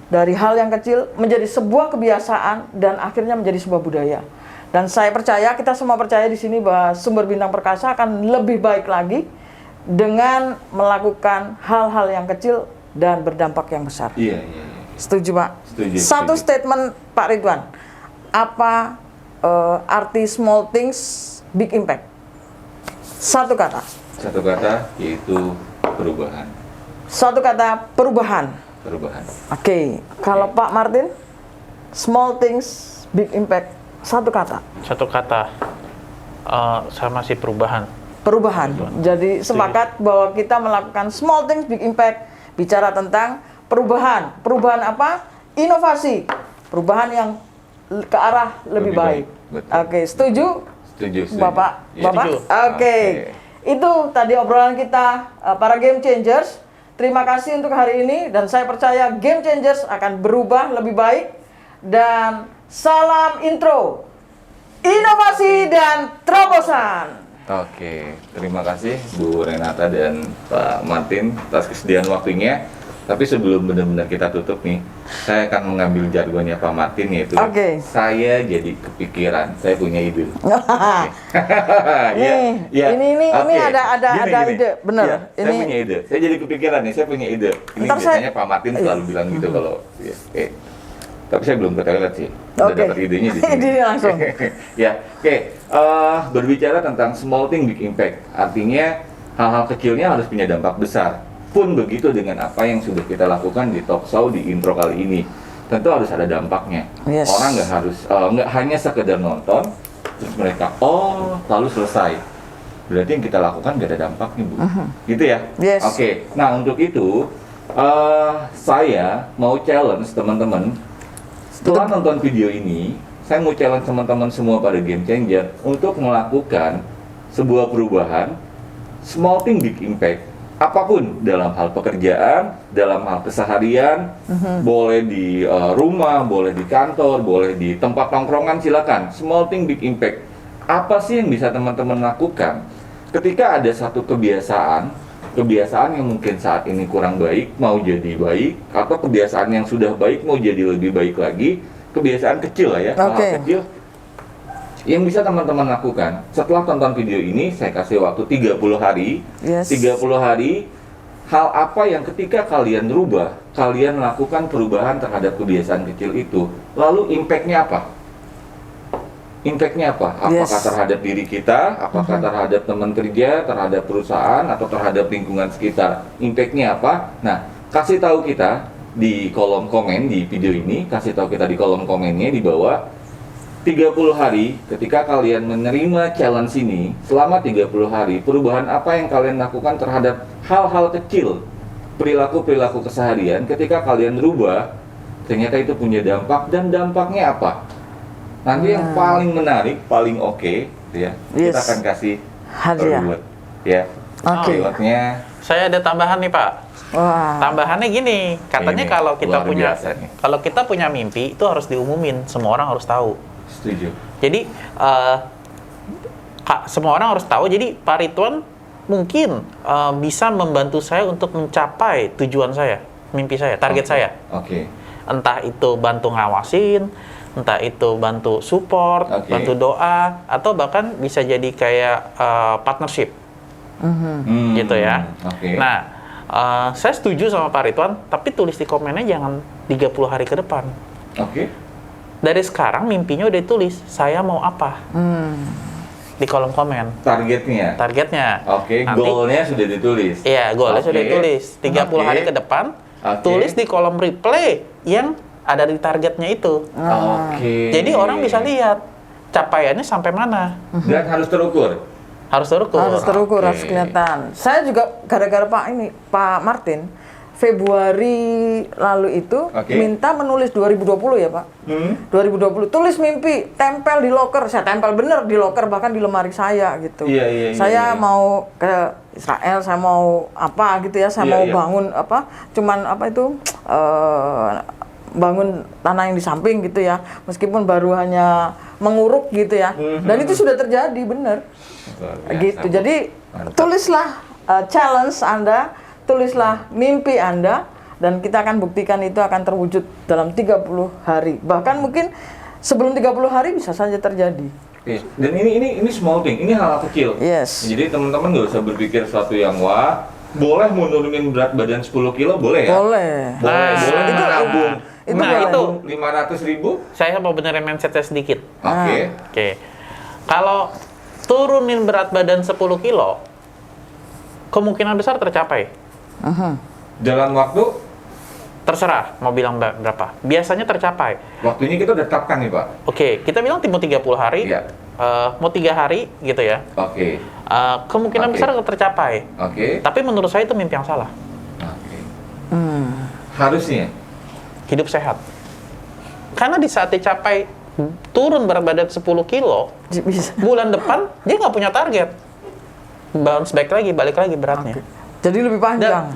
dari hal yang kecil menjadi sebuah kebiasaan dan akhirnya menjadi sebuah budaya. Dan saya percaya, kita semua percaya di sini bahwa Sumber Bintang Perkasa akan lebih baik lagi dengan melakukan hal-hal yang kecil dan berdampak yang besar. Iya. Setuju Pak? Setuju. Satu statement Pak Ridwan, apa arti small things, big impact? Satu kata. Satu kata, yaitu perubahan. Satu kata, perubahan. Perubahan. Oke, kalau Pak Martin, small things, big impact, satu kata. Satu kata, saya masih perubahan. Perubahan. Jadi sepakat bahwa kita melakukan small things, big impact, bicara tentang perubahan. Perubahan apa? Inovasi. Perubahan yang ke arah lebih baik. Betul. Oke, setuju? Setuju. Bapak? Iya. Bapak? Setuju. Oke. Itu tadi obrolan kita para Game Changers. Terima kasih untuk hari ini dan saya percaya Game Changers akan berubah lebih baik. Dan salam intro, inovasi dan terobosan. Oke, terima kasih Bu Renata dan Pak Martin atas kesediaan waktunya. Tapi sebelum benar-benar kita tutup nih, saya akan mengambil jargonnya Pak Martin, yaitu saya jadi kepikiran, saya punya ide. Ini ada ide, bener. Ya, saya punya ide. Saya jadi kepikiran nih, saya punya ide. Ini biasanya Pak Martin selalu bilang gitu kalau tapi saya belum ke toilet sih. Udah dapat idenya di sini. Idenya langsung. Berbicara tentang small thing big impact. Artinya hal-hal kecilnya harus punya dampak besar. Pun begitu dengan apa yang sudah kita lakukan di talk show di intro kali ini. Tentu harus ada dampaknya. Yes. Orang nggak hanya sekedar nonton terus mereka lalu selesai. Berarti yang kita lakukan nggak ada dampaknya, Bu. Gitu ya? Yes. Oke. Nah, untuk itu saya mau challenge teman-teman. Setelah nonton video ini, saya mau challenge teman-teman semua pada Game Changer untuk melakukan sebuah perubahan, small thing big impact, apapun dalam hal pekerjaan, dalam hal keseharian, boleh di rumah, boleh di kantor, boleh di tempat nongkrongan, silakan. Small thing big impact. Apa sih yang bisa teman-teman lakukan ketika ada satu kebiasaan yang mungkin saat ini kurang baik mau jadi baik, atau kebiasaan yang sudah baik mau jadi lebih baik lagi, kebiasaan kecil lah ya, hal kecil yang bisa teman-teman lakukan. Setelah tonton video ini, saya kasih waktu 30 hari. Yes. 30 hari, hal apa yang ketika kalian rubah, kalian lakukan perubahan terhadap kebiasaan kecil itu, lalu impact-nya apa? Impact-nya apa? Apakah terhadap diri kita, apakah terhadap teman kerja, terhadap perusahaan, atau terhadap lingkungan sekitar? Impact-nya apa? Nah, kasih tahu kita di kolom komen di video ini, kasih tahu kita di kolom komennya di bawah. 30 hari ketika kalian menerima challenge ini, selama 30 hari, perubahan apa yang kalian lakukan terhadap hal-hal kecil, perilaku-perilaku keseharian ketika kalian rubah ternyata itu punya dampak, dan dampaknya apa? Nanti yang paling menarik, paling oke, ya, kita akan kasih hadiah. reward, ya. Oke. Rewardnya Saya ada tambahan nih Pak. Wah. Tambahannya gini, katanya Ini kalau kita punya mimpi itu harus diumumin, semua orang harus tahu. setuju. Jadi semua orang harus tahu. Jadi Pak Ridwan mungkin bisa membantu saya untuk mencapai tujuan saya, mimpi saya, target saya. Oke. Entah itu bantu ngawasin, entah itu bantu support, bantu doa, atau bahkan bisa jadi kayak partnership, gitu ya. Nah, saya setuju sama Pak Ridwan, tapi tulis di komennya jangan 30 hari ke depan. Dari sekarang mimpinya udah ditulis, saya mau apa? Di kolom komen. Targetnya. Oke, goalnya sudah ditulis. Iya, goalnya sudah ditulis. 30 hari ke depan, tulis di kolom replay yang ada di targetnya itu. Jadi orang bisa lihat capaiannya sampai mana. Dan harus terukur. Harus kelihatan. Saya juga gara-gara Pak Martin, Februari lalu itu minta menulis 2020 ya Pak. 2020 tulis mimpi, tempel di loker. Saya tempel bener di loker, bahkan di lemari saya gitu. Saya mau ke Israel, saya mau apa gitu ya, saya mau bangun apa, cuman apa itu bangun tanah yang di samping gitu ya, meskipun baru hanya menguruk gitu ya. Dan itu sudah terjadi bener. Gitu. Jadi tulislah challenge Anda, tulislah mimpi Anda, dan kita akan buktikan itu akan terwujud dalam 30 hari. Bahkan mungkin sebelum 30 hari bisa saja terjadi. Dan ini small thing, ini hal kecil. Jadi teman-teman nggak usah berpikir sesuatu yang wah, boleh menurunin berat badan 10 kilo, boleh ya? Boleh. Boleh menabung. Itu 500.000. Saya mau benerin mindsetnya sedikit. Oke. Kalau turunin berat badan 10 kilo, kemungkinan besar tercapai. Dalam waktu? Terserah mau bilang berapa. Biasanya tercapai. Waktunya kita udah tetapkan nih Pak. Kita bilang mau 30 hari, mau 3 hari gitu ya. Kemungkinan besar tercapai. Tapi menurut saya itu mimpi yang salah. Harusnya hidup sehat. Karena di saat dicapai turun berat badan 10 kilo, bulan depan dia nggak punya target. Bounce back lagi, balik lagi beratnya. Jadi lebih panjang.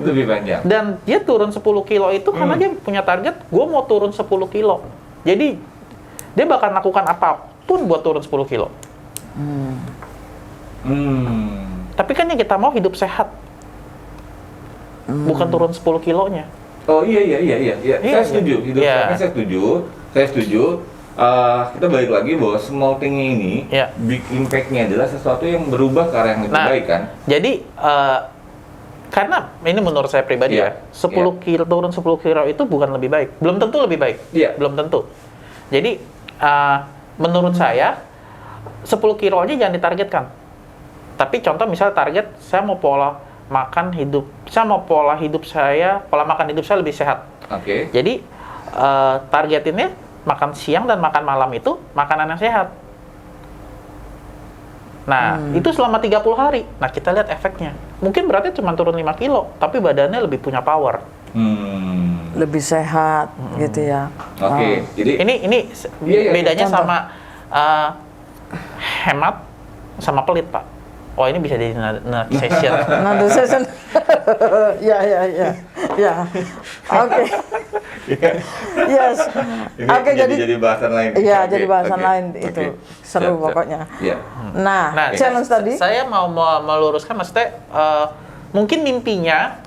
Dan dia turun 10 kilo itu karena dia punya target, gue mau turun 10 kilo. Jadi dia bakal lakukan apapun buat turun 10 kilo. Tapi kan yang kita mau hidup sehat. Bukan turun 10 kilonya. Iya. Saya setuju. Saya setuju. Kita balik lagi bahwa small thing ini, big impact-nya adalah sesuatu yang berubah ke arah yang lebih baik kan. Jadi karena ini menurut saya pribadi 10 kilo turun 10 kilo itu bukan lebih baik. Belum tentu lebih baik. Belum tentu. Jadi menurut saya 10 kilo aja jangan ditargetkan. Tapi contoh misal target saya mau pola makan hidup saya lebih sehat. Jadi targetinnya makan siang dan makan malam itu makanan yang sehat. Nah, itu selama 30 hari. Nah, kita lihat efeknya. Mungkin beratnya cuma turun 5 kilo, tapi badannya lebih punya power. Lebih sehat gitu ya. Jadi ini bedanya sama hemat sama pelit, Pak. Oh, ini bisa jadi next session. Nanti session. Ya. Oke. Yes. Jadi bahasan lain. Iya, jadi bahasan lain itu. Seru pokoknya. Nah, challenge tadi. Saya mau meluruskan, maksudnya mungkin mimpinya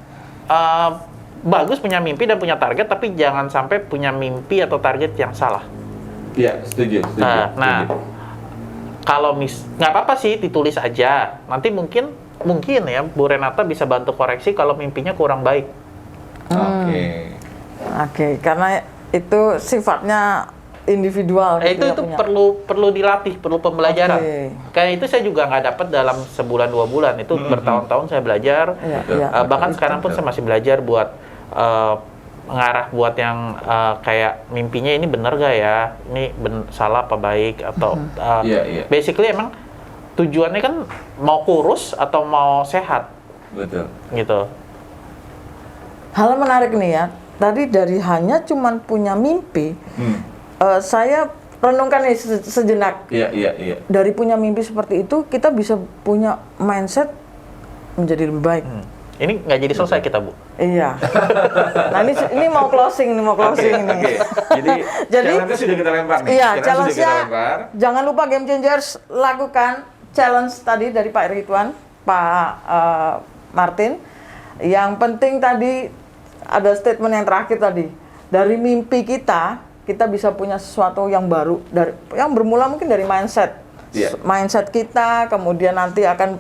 bagus punya mimpi dan punya target, tapi jangan sampai punya mimpi atau target yang salah. Iya, setuju. Nah, kalau nggak apa-apa sih ditulis aja. Nanti mungkin ya Bu Renata bisa bantu koreksi kalau mimpinya kurang baik. Oke, karena itu sifatnya individual. Itu perlu dilatih, perlu pembelajaran. Kayak itu saya juga nggak dapat dalam sebulan 2 bulan. Itu bertahun-tahun saya belajar. Bahkan sekarang pun saya masih belajar buat mengarah buat yang kayak mimpinya ini bener gak ya, ini salah apa baik atau basically emang tujuannya kan mau kurus atau mau sehat. Betul. Gitu. Hal menarik nih ya, tadi dari hanya cuman punya mimpi, saya renungkan nih sejenak. Iya. Dari punya mimpi seperti itu, kita bisa punya mindset menjadi lebih baik. Ini nggak jadi selesai kita, Bu. Iya. Nah ini mau closing nih. Oke. Jadi challenge-nya sudah kita lempar nih. Iya, challenge-nya jangan lupa Game Changers lakukan challenge tadi dari Pak Ridwan, Pak Martin. Yang penting tadi ada statement yang terakhir tadi. Dari mimpi kita bisa punya sesuatu yang baru, yang bermula mungkin dari mindset. Iya. Mindset kita kemudian nanti akan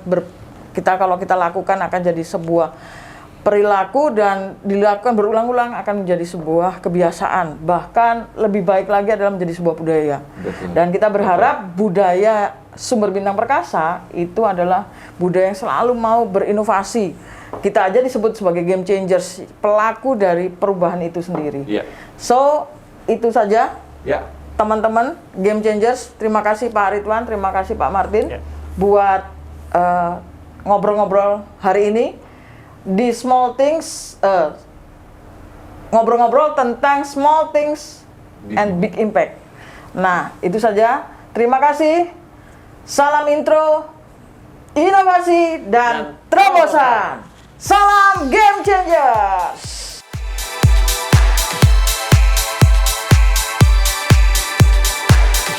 kalau kita lakukan akan jadi sebuah perilaku dan dilakukan berulang-ulang akan menjadi sebuah kebiasaan. Bahkan lebih baik lagi adalah menjadi sebuah budaya. Betul. Dan kita berharap budaya Sumber Bintang Perkasa itu adalah budaya yang selalu mau berinovasi. Kita aja disebut sebagai game changers, pelaku dari perubahan itu sendiri. Iya. So, itu saja. Ya. Teman-teman, game changers, terima kasih Pak Ridwan, terima kasih Pak Martin buat ngobrol-ngobrol hari ini di Small Things, ngobrol-ngobrol tentang Small Things and Big Impact. Nah, itu saja. Terima kasih. Salam intro, inovasi, dan terobosan. Salam Game Changers!